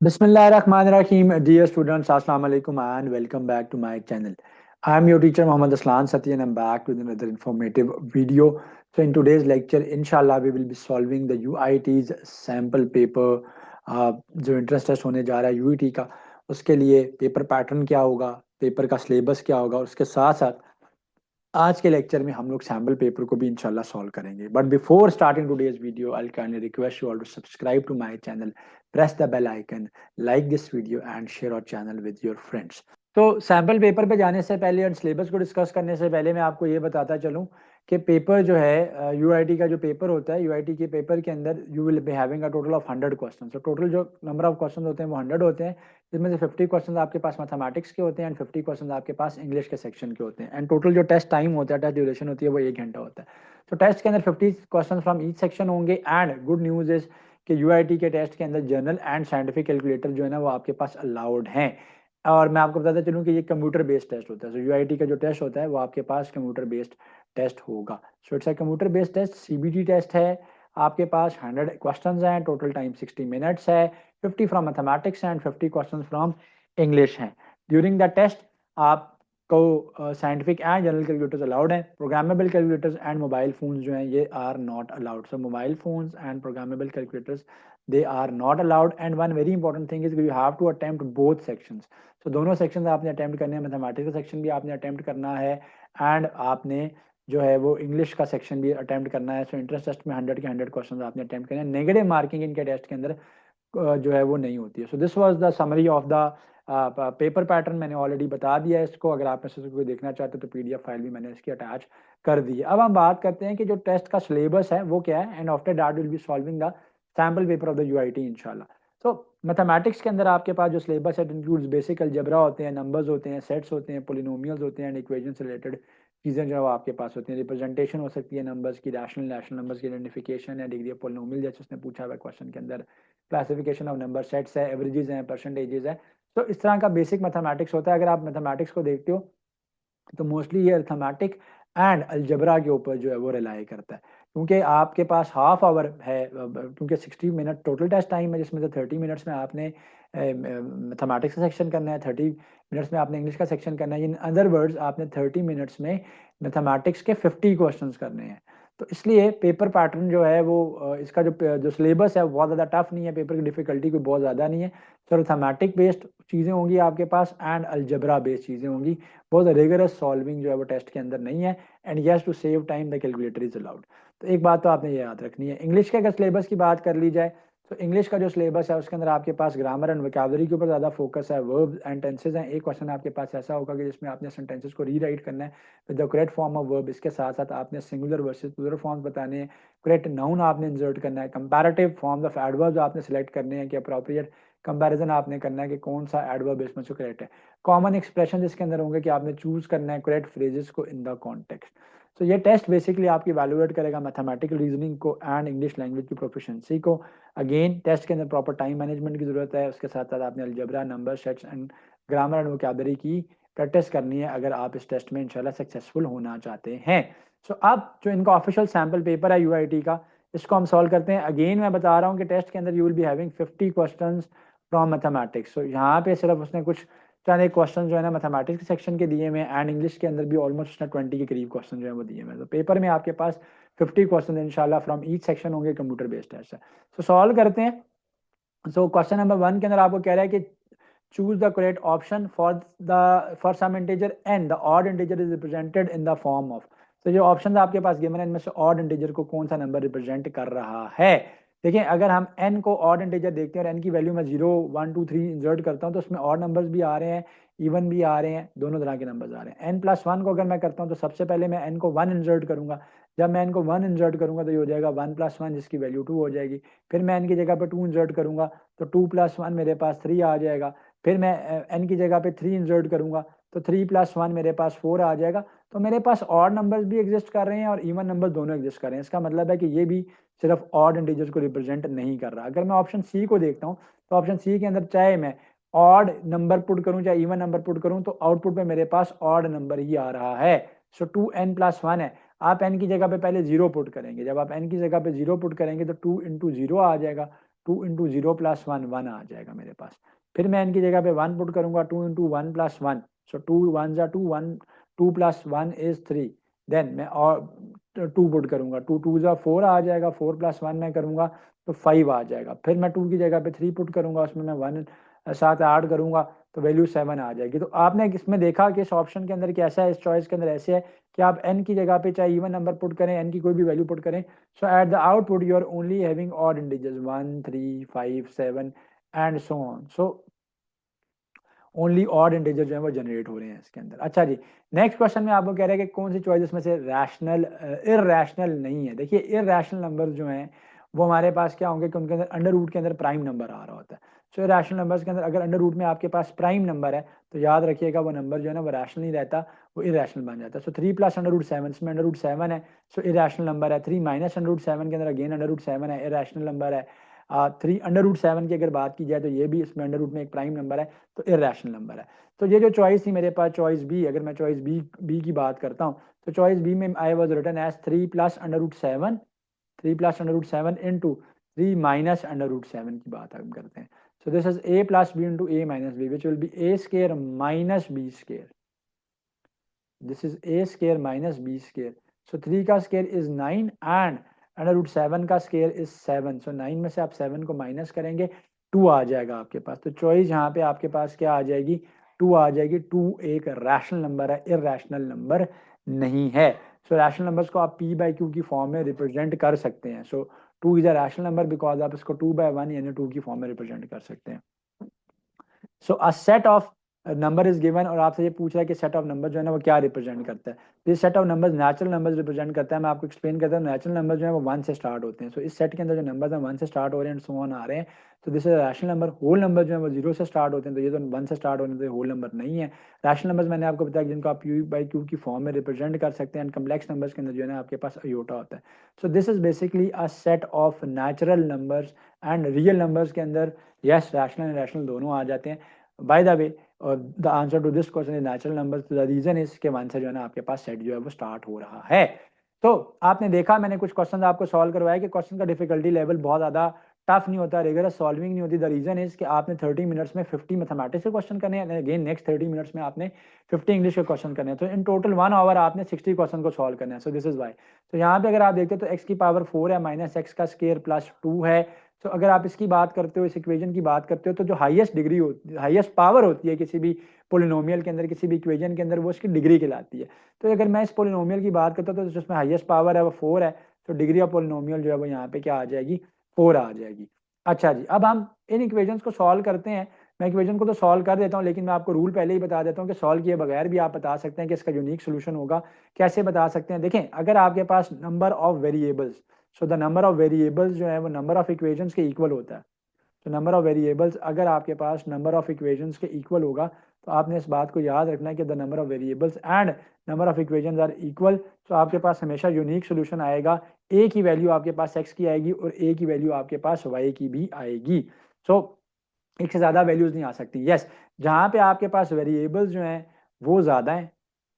Bismillahirrahmanirrahim. Dear students, Assalamu alaikum and welcome back to my channel. I am your teacher Muhammad Aslan Sati and I'm back with another informative video. So in today's lecture, inshallah, we will be solving the UIT's sample paper. जो interest test होने जा रहा है UET का, उसके लिए paper pattern क्या होगा, पेपर का सिलेबस क्या होगा, उसके साथ साथ आज के लेक्चर में हम लोग सैम्पल पेपर को भी इंशाल्लाह सॉल्व करेंगे. But before starting today's video I kindly request you all to subscribe to my channel, press the bell icon, like this video and share our channel with your friends. तो sample paper पे जाने से पहले और syllabus को discuss करने से पहले मैं आपको ये बताता चलूँ कि पेपर जो है यूआईटी का जो पेपर होता है, यूआईटी के पेपर के अंदर you will be having a total of 100 question. तो टोटल जो नंबर ऑफ क्वेश्चन होते हैं वो 100 होते हैं, जिसमें से 50 क्वेश्चन आपके पास मैथमेटिक्स के होते हैं एंड 50 क्वेश्चन आपके पास इंग्लिश के सेक्शन के होते हैं. एंड टोटल जो टेस्ट टाइम होता है, टेस्ट ड्यूरेशन होती है, वो 1 घंटा होता है. तो टेस्ट के अंदर 50 क्वेश्चन फ्रॉम ईच सेक्शन होंगे. एंड गुड न्यूज़ इज कि यूआईटी के टेस्ट के अंदर जर्नल एंड साइंटिफिक कैलकुलेटर जो है ना वो आपके पास अलाउड हैं. और मैं आपको बताता चलूँ कि ये कंप्यूटर बेस्ड टेस्ट होता है. सो यूआईटी का जो टेस्ट होता है वो आपके पास कंप्यूटर बेस्ड टेस्ट होगा. So it's a computer based test, CBT test है. आपके पास 100 क्वेश्चंस हैं, टोटल टाइम 60 मिनट्स है. 50 from mathematics and 50 questions from English हैं. ड्यूरिंग द टेस्ट आपको scientific and general calculators allowed हैं. Programmable calculators and mobile phones जो हैं ये are not allowed. So mobile phones and programmable calculators they are not allowed. And one very important thing is you have to attempt both sections. So दोनों section आपने attempt करने हैं. Mathematics का section भी आपने अटेम्प्ट करना है and आपने जो है वो इंग्लिश का सेक्शन भी अटेम्प्ट करना है. सो इंट्रेंस टेस्ट में 100 के 100 क्वेश्चन आपने अटेम्प्ट करने हैं. नेगेटिव मार्किंग इनके टेस्ट के अंदर जो है वो नहीं होती है. So this was the summary of the paper pattern. मैंने ऑलरेडी बता दिया है इसको. अगर आप इसको कोई देखना चाहते हो तो पीडीएफ फाइल भी मैंने इसकी अटैच कर दी है. अब हम बात करते हैं कि जो टेस्ट का सिलेबस है वो क्या है. And after that will be solving the sample paper of the UIT इंशाल्लाह. सो मैथमेटिक्स के अंदर आपके पास जो सिलेबस है इट इंक्लूड्स बेसिक अलजेब्रा होते हैं, नंबर्स होते हैं, सेट्स होते हैं, पोलिनोमियल्स होते हैं एंड इक्वेशन से रिलेटेड चीज़ें जो है वो आपके पास होती हैं. रिप्रेजेंटेशन हो सकती है नंबर्स की, रैशनल नंबर्स की आइडेंटिफिकेशन है, डिग्री ऑफ पोलिनोमियल जैसे उसने पूछा हुआ क्वेश्चन के अंदर, क्लासिफिकेशन ऑफ नंबर सेट्स है, एवरेजेस हैं, परसेंटेजेस है. तो इस तरह का बेसिक मैथमेटिक्स होता है. अगर आप मैथमेटिक्स को देखते हो तो मोस्टली ये अर्थमेटिक एंड अलजबरा के ऊपर जो है वो रिलाई करता है, क्योंकि आपके पास हाफ आवर है. क्योंकि 60 मिनट टोटल टेस्ट टाइम है, जिसमें से 30 मिनट्स में आपने मैथमेटिक्स का सेक्शन करना है, 30 मिनट्स में आपने इंग्लिश का सेक्शन करना है. इन अदर वर्ड्स आपने 30 मिनट्स में मैथमेटिक्स के 50 क्वेश्चंस करने हैं. तो इसलिए पेपर पैटर्न जो है वो इसका जो सिलेबस है वो बहुत ज़्यादा टफ नहीं है. पेपर की डिफिकल्टी कोई बहुत ज़्यादा नहीं है. तो अर्थमेटिक बेस्ड चीज़ें होंगी आपके पास एंड अलजबरा बेस्ड चीज़ें होंगी. बहुत रिगरस सॉल्विंग जो है वो टेस्ट के अंदर नहीं है. And yes, to save time the calculator is allowed. तो एक बात तो आपने ये याद रखनी है. इंग्लिश के अगर सिलेबस की बात कर ली जाए तो इंग्लिश का जो सिलेबस है उसके अंदर आपके पास ग्रामर एंड वोकैबुलरी के ऊपर ज़्यादा फोकस है. वर्ब्स एंड टेंसेज हैं. एक क्वेश्चन आपके पास ऐसा होगा कि जिसमें आपने सेंटेंसेस को रीराइट करना है with the correct form of verb. इसके साथ साथ आपने सिंगुलर वर्सेस प्लूरल फॉर्म्स बताने हैं, करेक्ट नाउन आपने इंसर्ट करना है, कंपैरेटिव फॉर्म्स ऑफ एडवर्ब्स आपने सेलेक्ट करने हैं कि अप्रोप्रिएट कंपैरिजन आपने करना है कि कौन सा एडवर्ब इसमें से करेक्ट है. कॉमन एक्सप्रेशन जिसके अंदर होंगे कि आपने चूज करना है करेक्ट फ्रेजेस को इन द कॉन्टेक्स्ट. तो ये टेस्ट बेसिकली आपकी वैल्यूएट करेगा मैथमेटिकल रीजनिंग को एंड इंग्लिश लैंग्वेज की प्रोफिशिएंसी को. अगेन टेस्ट के अंदर प्रॉपर टाइम मैनेजमेंट की जरूरत है. उसके साथ साथ आपने algebra, number, sets and grammar and vocabulary की प्रैक्टिस करनी है अगर आप इस टेस्ट में इंशाल्लाह सक्सेसफुल होना चाहते हैं. सो अब जो इनका ऑफिशियल सैम्पल पेपर है यूआईटी का, इसको हम सॉल्व करते हैं. अगेन मैं बता रहा हूँ कि टेस्ट के अंदर you will be having 50 questions from mathematics. So यहाँ पे सिर्फ उसने कुछ चंद एक क्वेश्चन जो है ना मैथमेटिक्स के सेक्शन के दिए हुए हैं एंड इंग्लिश के अंदर भी ऑलमोस्ट उसने 20 के करीब क्वेश्चन जो है वो दिए हुए हैं. तो पेपर में आपके पास 50 क्वेश्चन इंशाल्लाह फ्रॉम ईच सेक्शन होंगे. कंप्यूटर बेस्ड टेस्ट है. सो सॉल्व करते हैं. सो क्वेश्चन नंबर 1 के अंदर आपको कह रहा है कि choose the correct option for some integer n the odd integer is represented in the form of. तो जो ऑप्शन आपके पास गिवन है इनमें से ऑड इंटीजर को कौन सा नंबर रिप्रेजेंट कर रहा है. देखिए अगर हम n को ऑड इंटीजर देखते हैं और n की वैल्यू में 0 1 2 3 इंसर्ट करता हूं तो उसमें ऑड नंबर्स भी आ रहे हैं, इवन भी आ रहे हैं, दोनों तरह के नंबर्स आ रहे हैं. n+1 को अगर मैं करता हूं तो सबसे पहले मैं n को 1 इंसर्ट करूंगा. जब मैं n को 1 इंसर्ट करूंगा तो ये हो जाएगा 1+1 जिसकी वैल्यू 2 हो जाएगी. फिर मैं n की जगह पर 2 इंसर्ट करूंगा तो 2+1 मेरे पास 3 आ जाएगा. फिर मैं n की जगह पे 3 इंसर्ट करूंगा तो 3+1 मेरे पास 4 आ जाएगा. तो मेरे पास ऑड नंबर्स भी एग्जिस्ट कर रहे हैं और इवन नंबर दोनों एग्जिस्ट कर रहे हैं. इसका मतलब है कि ये भी सिर्फ ऑड इंटीजर्स को रिप्रेजेंट नहीं कर रहा. अगर मैं ऑप्शन सी को देखता हूँ तो ऑप्शन सी के अंदर चाहे मैं ऑड नंबर पुट करूं चाहे इवन नंबर पुट करूं तो आउटपुट में मेरे पास ऑड नंबर ही आ रहा है. सो 2n+1 है. आप n की जगह पे पहले 0 पुट करेंगे. जब आप n की जगह पे 0 पुट करेंगे तो 2 इंटू 0 आ जाएगा. 2 इंटू 0 प्लस 1 1 आ जाएगा मेरे पास। फिर मैं इनकी जगह पे 1 पुट करूंगा, 2 इंटू 1 प्लस 1, सो 2 1 जा 2 1, 2 प्लस 1 इज 3। देन मैं और 2 पुट करूंगा, 2 2 जा 4 आ जाएगा, 4 प्लस 1 मैं करूंगा तो 5 आ जाएगा। फिर मैं 2 की जगह पे 3 पुट करूंगा, उसमें मैं 1 साथ ऐड करूंगा तो वैल्यू 7 आ जाएगी। तो आपने इसमें देखा कि इस ऑप्शन के अंदर कैसा है, इस चॉइस के अंदर ऐसे है कि आप n की जगह पे चाहे इवन नंबर पुट करें, n की कोई भी वैल्यू पुट करें, so at the output you are only having odd integers 1 3 5 7 and so on. So only odd integer जो है वो जनरेट हो रहे हैं इसके अंदर। अच्छा जी, नेक्स्ट क्वेश्चन में आपको कह रहा है कि कौन सी चॉइस में से रैशनल इररैशनल नहीं है। देखिए इररैशनल नंबर जो हैं वो हमारे पास क्या होंगे कि उनके अंदर अंडर रूट के अंदर प्राइम नंबर आ रहा होता है। सो इररैशनल नंबर्स के अंदर अगर अंडर रूट में आपके पास प्राइम नंबर है तो याद रखिएगा वो नंबर जो है ना वो रैशनल नहीं रहता, वो इररैशनल बन जाता है। सो 3 प्लस अंडर रूट 7, इसमें अंडर रूट 7 है, सो इररैशनल नंबर है। 3 माइनस अंडर रूट 7 के अंदर अगेन अंडर रूट 7 है, इररैशनल नंबर है। 3 अंडर रूट 7 की अगर बात की जाए तो ये भी इसमें अंडर रूट में एक प्राइम नंबर है, तो इररैशनल नंबर है। तो ये जो चॉइस थी मेरे पास चॉइस बी, अगर मैं चॉइस बी की बात करता हूँ तो चॉइस बी में I was written as 3 plus under root 7, 3 plus under root 7 into 3 minus under root 7 की बात हम करते हैं। So this is a plus b into a minus b which will be a square minus b square. This is a square minus b square. So 3 का square is 9 and under root 7 का square is 7। सो 9 में से आप 7 को minus करेंगे, 2 आ जाएगा आपके पास। तो चॉइस यहाँ पे आपके पास क्या आ जाएगी, 2 आ जाएगी। 2 एक रैशनल नंबर है, इररैशनल नंबर नहीं है। सो रैशनल नंबर्स को आप p बाई क्यू की फॉर्म में रिप्रेजेंट कर सकते हैं। सो 2 is a rational number because आप इसको 2 बाई 1 यानी 2 की फॉर्म में रिप्रेजेंट कर सकते हैं। So a set of number is given और आपसे ये पूछ रहा है कि सेट ऑफ नंबर जो है ना वो क्या रिप्रेजेंट करता है। ये set of numbers natural numbers represent करता है। मैं आपको एक्सप्लेन करता हूँ, नेचुरल नंबर जो है वो 1 से स्टार्ट होते हैं। सो इस सेट के अंदर जो नंबर्स हैं 1 से स्टार्ट हो रहे हैं, सो ऑन आ रहे हैं, तो this is rational number. Whole number जो है वो 0 से स्टार्ट होते हैं, तो ये तो 1 से स्टार्ट होने तो होल नंबर नहीं है। रैशनल नंबर्स मैंने आपको बताया जिनको आप पी बाई क्यू की फॉर्म में रिप्रेजेंट कर सकते हैं। एंड कम्प्लेक्स नंबर्स के अंदर जो है ना आपके पास अयोटा होता है। So this is basically a set of natural numbers and real numbers के अंदर यस रैशनल एंड रैशनल दोनों आ जाते हैं। By the way the answer to this question is natural numbers. The reason is के 1 से जो है ना आपके पास सेट जो है वो स्टार्ट हो रहा है। तो आपने देखा मैंने कुछ क्वेश्चन आपको सॉल्व करवाया कि क्वेश्चन का डिफिकल्टी लेवल बहुत ज्यादा टफ नहीं होता, रेगुलर सॉल्विंग नहीं होती। द रीजन इज कि आपने 30 मिनट्स में 50 मैथमेटिक्स के क्वेश्चन करने हैं, अगेन नेक्स्ट 30 मिनट्स में आपने 50 इंग्लिश के क्वेश्चन करने हैं। तो इन टोटल 1 आवर आपने 60 क्वेश्चन को सॉल्व करना है। So this is why. तो यहाँ पे अगर आप देखते हो तो x की पावर 4 है माइनस एक्स का स्केयर प्लस 2 है। तो अगर आप इसकी बात करते हो, इस इक्वेशन की बात करते हो, तो जो हाईएस्ट डिग्री होती है, हाईएस्ट पावर होती है किसी भी पोलिनोमियल के अंदर, किसी भी इक्वेशन के अंदर, वो उसकी डिग्री कहलाती है। तो अगर मैं इस पोलिनोमियल की बात करता हूँ तो जिसमें हाईएस्ट पावर है वो 4 है, तो डिग्री ऑफ पोलिनोमियल जो है वो यहाँ पे क्या आ जाएगी, 4 आ जाएगी। अच्छा जी, अब हम इन इक्वेशंस को सॉल्व करते हैं। मैं इक्वेशन को तो सॉल्व कर देता हूँ, लेकिन मैं आपको रूल पहले ही बता देता हूँ कि सॉल्व किए बगैर भी आप बता सकते हैं कि इसका यूनिक सोल्यूशन होगा। कैसे बता सकते हैं, देखें, अगर आपके पास number of variables, so the number of variables जो है वो नंबर ऑफ इक्वेशंस के इक्वल होता है। तो नंबर ऑफ वेरिएबल्स अगर आपके पास नंबर ऑफ इक्वेशंस के इक्वल होगा तो आपने इस बात को याद रखना है कि the number of variables and number of equations are equal. तो आपके पास हमेशा यूनिक सोल्यूशन आएगा। ए की वैल्यू आपके पास एक्स की आएगी और ए की वैल्यू आपके पास वाई की भी आएगी। सो एक से ज़्यादा वैल्यूज नहीं आ सकती। यस, जहाँ पे आपके पास वेरिएबल्स जो हैं वो ज़्यादा हैं,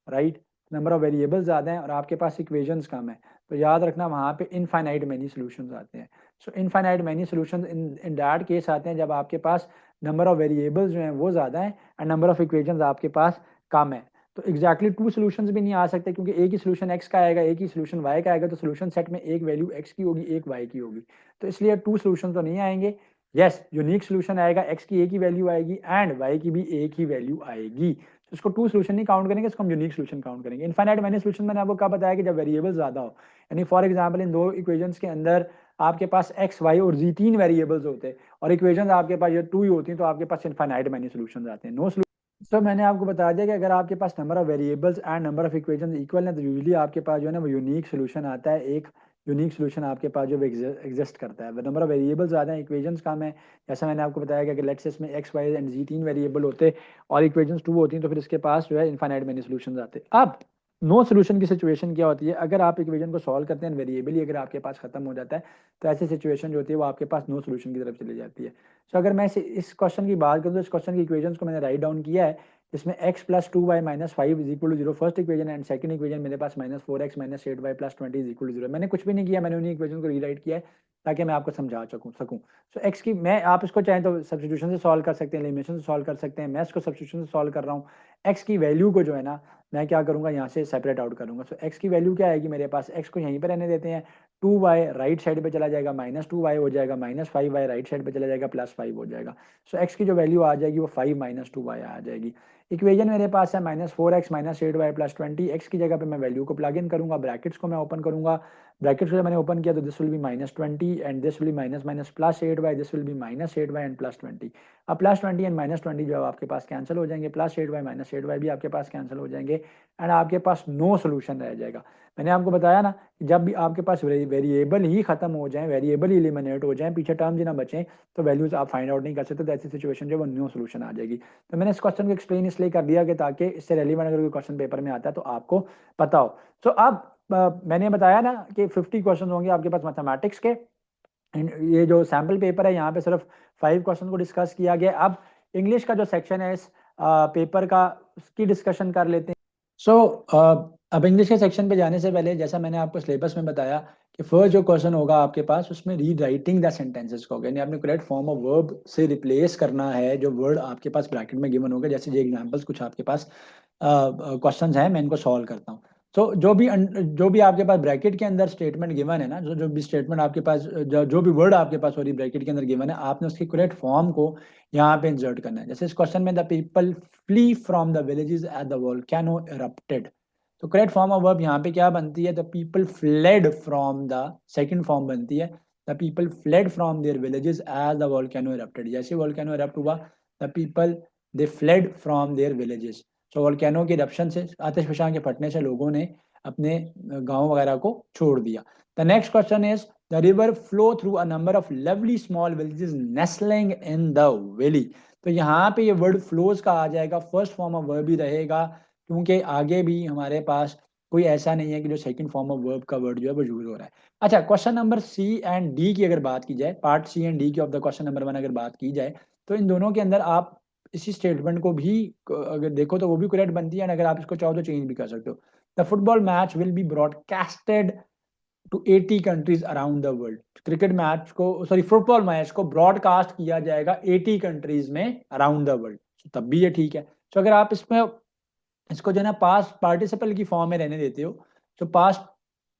राइट, नंबर ऑफ वेरिएबल्स ज़्यादा हैं और आपके पास इक्वेशंस कम है, तो याद रखना वहाँ पे इनफाइनाइट मैनी सॉल्यूशंस आते हैं। So infinite many solutions in that case आते हैं जब आपके पास नंबर ऑफ वेरिएबल्स जो हैं वो ज़्यादा है एंड नंबर ऑफ इक्वेशंस आपके पास कम है। तो एग्जैक्टली टू सॉल्यूशंस भी नहीं आ सकते, क्योंकि एक ही सॉल्यूशन एक्स का आएगा, एक ही सॉल्यूशन वाई का आएगा, तो सॉल्यूशन सेट में एक वैल्यू एक्स की होगी, एक वाई की होगी, तो इसलिए टू सॉल्यूशन तो नहीं आएंगे। यस, यूनिक सॉल्यूशन आएगा, एक्स की एक ही वैल्यू आएगी एंड वाई की भी एक ही वैल्यू आएगी। तो इसको टू सॉल्यूशन नहीं काउंट करेंगे, इसको हम यूनिक सॉल्यूशन काउंट करेंगे। इनफाइनाइट मैनी सॉल्यूशन मैंने आपको कब बताया कि जब वेरिएबल ज्यादा हो, यानी फॉर एग्जांपल इन दो इक्वेशंस के अंदर आपके पास एक्स वाई और जी तीन वेरिएबल्स होते हैं और इक्वेशंस आपके पास ये टू ही होती हैं, तो आपके पास इनफाइनाइट मैनी सॉल्यूशंस आते हैं। नो सो मैंने आपको बता दिया कि अगर आपके पास number of variables and number of equations equal है तो यूजुअली आपके पास जो है ना वो यूनिक सोल्यूशन आता है। एक यूनिक सोल्यूशन आपके पास जो एग्जिस्ट करता है। नंबर ऑफ वेरिएबल्स ज़्यादा है, इक्वेशंस कम है। जैसा मैंने आपको बताया कि अगर लेट्स से इसमें एक्स वाई एंड जी तीन वेरिएबल होते और इक्वेशंस टू होती हैं तो फिर इसके पास जो है इनफाइनाइट मेनी सोल्यूशन आते। अब नो सोल्यूशन की सिचुएशन क्या होती है, अगर आप इक्वेशन को सॉल्व करते हैं वेरिएबल ही अगर आपके पास खत्म हो जाता है तो ऐसी सिचुएशन जो होती है वो आपके पास नो सोल्यूशन की तरफ चली जाती है। सो अगर मैं इस क्वेश्चन की बात करूँ तो इस क्वेश्चन की इक्वेशंस को मैंने राइट डाउन किया है, जिसमें x plus 2y minus 5 is equal to 0 first equation and second equation मेरे पास minus 4x minus 8y plus 20 is equal to 0। मैंने कुछ भी नहीं किया, मैंने उन्हीं इक्वेशन को रीराइट किया है ताकि मैं आपको समझा सकूं। सो एक्स की मैं आप इसको चाहें तो सब्स्टिट्यूशन से सॉल्व कर सकते हैं, एलिमिनेशन से सॉल्व कर सकते हैं। मैं इसको सब्स्टिट्यूशन से सॉल्व कर रहा हूँ। एक्स की वैल्यू को जो है ना मैं क्या करूंगा, यहाँ से सेपरेट आउट करूंगा। सो एक्स की वैल्यू क्या आएगी मेरे पास, एक्स को यहीं पर रहने देते हैं, 2y राइट साइड पे चला जाएगा, -2y हो जाएगा, -5y राइट साइड पे चला जाएगा, +5 हो जाएगा। सो एक्स की जो वैल्यू आ जाएगी वो 5 - 2y आ जाएगी। इक्वेशन मेरे पास है -4x - 8y + 20। एक्स की जगह पे मैं वैल्यू को प्लग इन करूंगा, ब्रैकेट्स को मैं ओपन करूंगा। ब्रैकेट्स को जब मैंने ओपन किया तो this will be -20 and this will be minus minus +8y, this will be -8y and +20। अब +20 एंड -20 जो आपके पास कैंसिल हो जाएंगे, +8y -8y भी आपके पास कैंसिल हो जाएंगे एंड आपके पास नो सोल्यूशन रह जाएगा। मैंने आपको बताया ना जब भी आपके पास वेरिएबल ही खत्म हो जाए, वेरिएबल ही एलिमिनेट हो जाए, पीछे टर्म्स ही ना बचें, तो वैल्यूज आप फाइंड आउट नहीं कर सकते। तो ऐसी सिचुएशन जो वो नो सोल्यूशन आ जाएगी। तो मैंने इस क्वेश्चन को एक्सप्लेन इसलिए कर दिया कि ताकि इससे रेलिवेंट अगर कोई क्वेश्चन पेपर में आता है तो आपको पता हो। सो अब मैंने बताया ना कि 50 क्वेश्चन होंगे आपके पास मैथमेटिक्स के। ये जो सैम्पल पेपर है यहाँ पे सिर्फ 5 क्वेश्चन को डिस्कस किया गया। अब इंग्लिश का जो सेक्शन है इस पेपर का, उसकी डिस्कशन कर लेते हैं। सो अब इंग्लिश के सेक्शन पे जाने से पहले जैसा मैंने आपको सिलेबस में बताया कि फर्स्ट जो क्वेश्चन होगा आपके पास उसमें रीराइटिंग द सेंटेंसेस का होगा, यानी आपने करेक्ट फॉर्म ऑफ वर्ब से रिप्लेस करना है जो वर्ड आपके पास ब्रैकेट में गिवन होगा। जैसे ये एग्जांपल्स कुछ आपके पास क्वेश्चंस हैं, मैं इनको सॉल्व करता हूँ। तो जो भी आपके पास ब्रैकेट के अंदर स्टेटमेंट गिवन है ना, जो भी स्टेटमेंट आपके पास, जो भी वर्ड आपके पास सॉरी ब्रैकेट के अंदर गिवन है, आपने उसकी करेक्ट फॉर्म को यहाँ पे इंसर्ट करना है। जैसे इस क्वेश्चन में the people flee from the villages at the volcano erupted, तो करेक्ट फॉर्म ऑफ वर्ब यहाँ पे क्या बनती है, the people fled from the, second form बनती है the people fled from their villages as the volcano erupted. जैसे volcano erupt हुआ, the people they fled from their villages. तो वोल्केनो के इरप्शन से, आतिशफशां के फटने से लोगों ने अपने गांव वगैरह को छोड़ दिया। The next question is the river flow through a number of lovely small villages nestling in the valley. तो यहाँ पे ये वर्ड फ्लोज का आ जाएगा, फर्स्ट फॉर्म ऑफ वर्ब ही रहेगा, क्योंकि आगे भी हमारे पास कोई ऐसा नहीं है कि जो सेकंड फॉर्म ऑफ वर्ब का वर्ड जो है वो यूज हो रहा है। अच्छा, question number c and d की अगर बात की जाए, पार्ट सी एंड डी की ऑफ द क्वेश्चन नंबर 1 अगर बात की जाए, तो इन दोनों के अंदर आप इसी स्टेटमेंट को भी अगर देखो तो वो भी करेक्ट बनती है, अगर आप इसको चाहो तो चेंज भी कर सकते हो। The football match will be broadcasted to 80 countries around the world. Cricket match को, सॉरी फुटबॉल मैच को ब्रॉडकास्ट किया जाएगा 80 कंट्रीज में अराउंड द वर्ल्ड। तब भी ये ठीक है। तो अगर आप इसमें इसको जो है ना पास्ट पार्टिसिपल की फॉर्म में रहने देते हो, तो पास्ट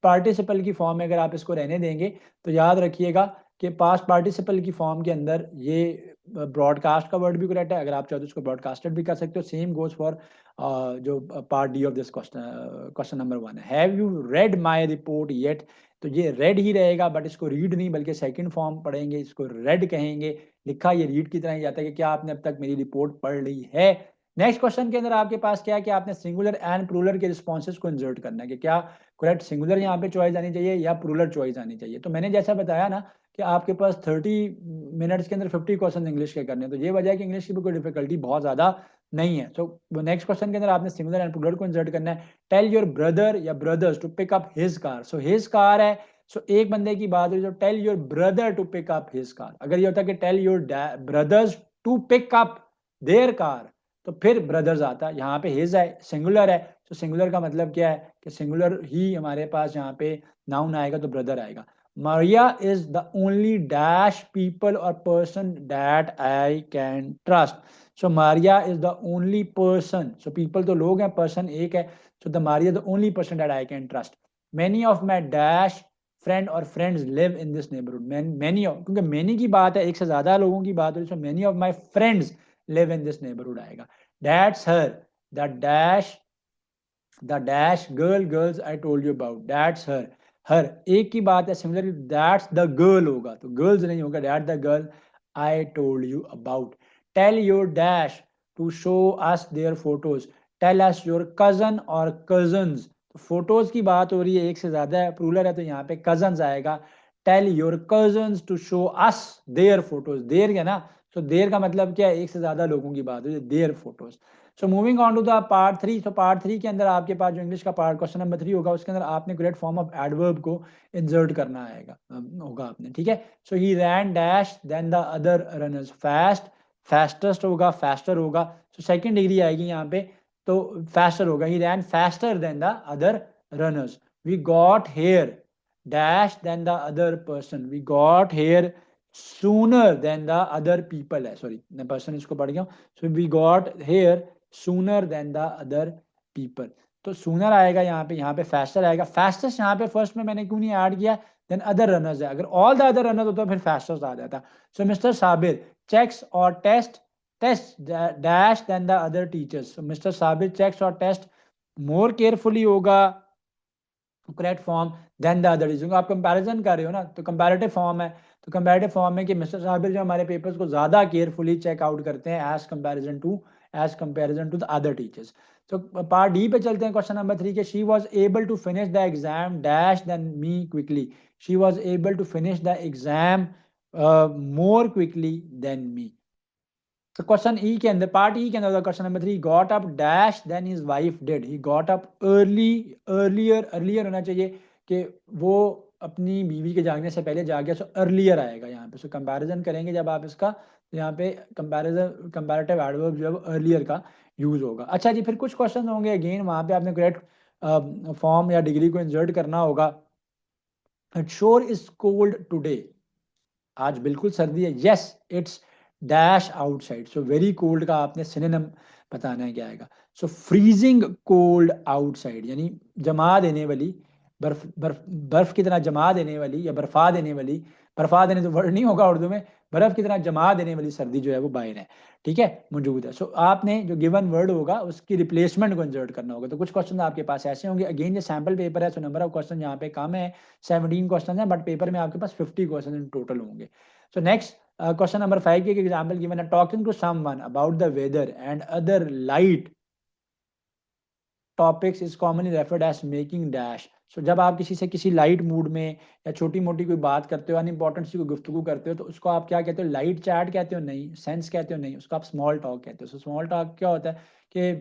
पार्टिसिपल की फॉर्म में अगर आप इसको रहने देंगे तो याद रखिएगा कि पास्ट पार्टिसिपल की फॉर्म के अंदर ये ब्रॉडकास्ट का वर्ड भी करेक्ट है। अगर आप चाहो तो इसको ब्रॉडकास्टेड भी कर सकते हो। सेम गोज फॉर जो part D of this question number 1 है, have you read my report yet. तो ये रेड ही रहेगा, बट इसको रीड नहीं बल्कि सेकंड फॉर्म पढ़ेंगे, इसको रेड कहेंगे। लिखा ये रीड की तरह ही जाता है कि क्या आपने अब तक मेरी रिपोर्ट पढ़ ली है। नेक्स्ट क्वेश्चन के अंदर आपके पास क्या है कि आपने सिंगुलर एंड प्लूरल के रिस्पॉन्सेज को इंसर्ट करना है कि क्या करेक्ट सिंगुलर यहाँ पे चॉइस आनी चाहिए या प्लूरल चॉइस आनी चाहिए। तो मैंने जैसा बताया ना कि आपके पास 30 मिनट्स के अंदर 50 क्वेश्चन इंग्लिश के करने हैं, तो ये वजह है कि इंग्लिश की भी कोई डिफिकल्टी बहुत ज्यादा नहीं है। सो नेक्स्ट क्वेश्चन के अंदर आपने सिंगुलर एंड प्लूरल को इंसर्ट करना है। टेल योर ब्रदर या brothers to pick up his car. So his car है, सो एक बंदे की बात हुई, तो tell your brother to pick up his car. अगर ये होता है कि tell your brothers to pick up their car, तो फिर ब्रदर्स आता है। यहाँ पे हिज है, सिंगुलर है, तो सिंगुलर का मतलब क्या है कि सिंगुलर ही हमारे पास यहाँ पे नाउन आएगा तो ब्रदर आएगा। Maria is the only dash people or person that I can trust. So Maria is the only person. So people तो लोग हैं, person एक है, so the Maria the only person that I can trust. Many of my dash friend और friends live in this neighborhood. Many of, क्योंकि many की बात है, एक से ज्यादा लोगों की बात है, so many of my friends live in this neighborhood आएगा। That's her, the dash girls I told you about, that's her। हर एक की बात है, सिमिलरली दैट्स द गर्ल होगा, तो गर्ल्स नहीं होगा, that the girl I told you about. Tell your dash to show us their photos. Tell us your cousin और cousins. तो फोटोज की बात हो रही है, एक से ज्यादा है, प्लूरल है, तो यहाँ पे कजन्स आएगा। Tell your cousins to show us their photos. Their है ना, तो देयर का मतलब क्या है, एक से ज्यादा लोगों की बात हो रही है, their photos. So moving on to the part 3। तो पार्ट 3 के अंदर आपके पास जो इंग्लिश का पार्ट क्वेश्चन नंबर 3 होगा, उसके अंदर आपने करेक्ट फॉर्म ऑफ एडवर्ब को इंसर्ट करना आएगा होगा आपने, ठीक है। So he ran dash than the other runners fast. Fastest होगा, फास्टर होगा, सो सेकंड डिग्री आएगी यहाँ पे, तो फास्टर होगा। He ran faster than the other runners. We got here dash than the other person. We got here sooner than the other people है, sorry मैं person इसको पढ़ गया हूँ. So we got here sooner than the other people. तो sooner आएगा यहाँ पे faster आएगा. Fastest यहाँ पे first में मैंने क्यों नहीं ऐड किया? Then other runners है. अगर all the other runners होता फिर fastest आ जाता. So Mr. Sabir checks or tests dash than the other teachers. So Mr. Sabir checks or tests more carefully होगा correct form than the other क्योंकि आप comparison कर रहे हो ना, तो कंपैरेटिव फॉर्म है. तो कंपैरेटिव फॉर्म में कि मिस्टर साबिर जो हमारे पेपर्स को ज़्यादा केयरफुली चेकआउट करते हैं as comparison to the other teachers. तो पार्ट डी पे चलते हैं. क्वेश्चन नंबर 3 के she was able to finish the exam dash than me quickly. She was able to finish the exam more quickly than me. तो question E के अंदर part E के अंदर question number 3 got up dash than his wife did. He got up earlier होना चाहिए कि वो अपनी बीवी के जागने से पहले जाग गया. सो अर्लियर आएगा यहाँ पे. सो कंपैरिजन करेंगे जब आप इसका, तो यहाँ पे कंपैरेटिव एडवर्ब जो है वो अर्लियर का यूज होगा. अच्छा जी, फिर कुछ क्वेश्चन होंगे अगेन वहाँ पे आपने करेक्ट फॉर्म या डिग्री को इंसर्ट करना होगा. It sure is cold today. आज बिल्कुल सर्दी है. Yes it's dash outside. So very cold का आपने सिनोनिम बताना है क्या आएगा. सो फ्रीजिंग कोल्ड आउटसाइड यानी जमा देने वाली, बर्फ बर्फ बर्फ की तरह जमा देने वाली या बर्फा देने वाली. बर्फा देने तो वर्ड नहीं होगा उर्दू में. बर्फ की तरह जमा देने वाली सर्दी जो है वो बाहर है. ठीक है, मौजूद है. सो आपने जो गिवन वर्ड होगा उसकी रिप्लेसमेंट को इंसर्ट करना होगा. तो कुछ क्वेश्चन आपके पास ऐसे होंगे. अगेन ये सैम्पल पेपर है, सो नंबर ऑफ क्वेश्चन यहाँ पे कम है. 17 क्वेश्चन है, बट पेपर में आपके पास 50 क्वेश्चन इन टोटल होंगे. सो नेक्स्ट question number 5 की example given है. talking to someone about the weather and other light topics is commonly referred as making dash. so जब आप किसी से किसी लाइट मूड में या छोटी मोटी कोई बात करते हो, अनइम्पोर्टेंट सी कोई गुफ्तगू करते हो, तो उसको आप क्या कहते हो? लाइट चैट कहते हो? नहीं. सेंस कहते हो? नहीं. उसको आप स्मॉल टॉक कहते हो. सो स्मॉल टॉक क्या होता है कि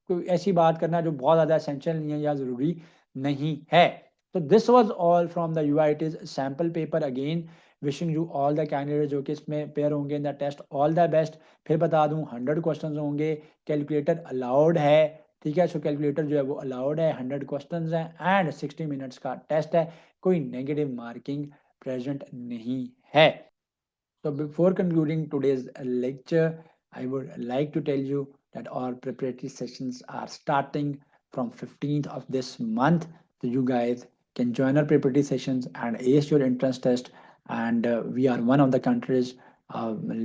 कोई ऐसी बात करना जो बहुत ज़्यादा एसेंशियल नहीं है या ज़रूरी नहीं है. तो this was all from the UITs sample paper. Again wishing you all the candidate जो कि इसमें पेयर होंगे in the test, all the best. फिर बता दूं 100 क्वेश्चन होंगे. कैलकुलेटर अलाउड है. ठीक है, सो कैलकुलेटर जो है वो अलाउड है. 100 क्वेश्चन हैं एंड 60 मिनट्स का टेस्ट है. कोई नेगेटिव मार्किंग प्रेजेंट नहीं है. So before concluding today's lecture, I would like to tell you that our preparatory sessions are starting from 15th of this month. So you guys can join our preparatory sessions and ace your entrance test. And we are one of the country's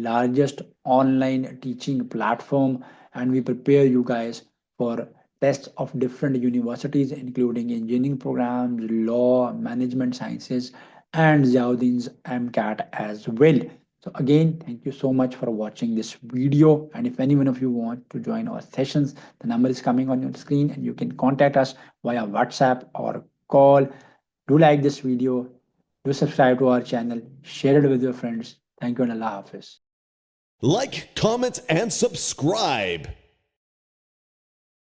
largest online teaching platform, and we prepare you guys for tests of different universities, including engineering programs, law, management sciences, and Ziauddin's MCAT as well. So again, thank you so much for watching this video. And if any one of you want to join our sessions, the number is coming on your screen and you can contact us via WhatsApp or call. Do like this video, do subscribe to our channel, share it with your friends. Thank you and Allah Hafiz. Like, comment, and subscribe.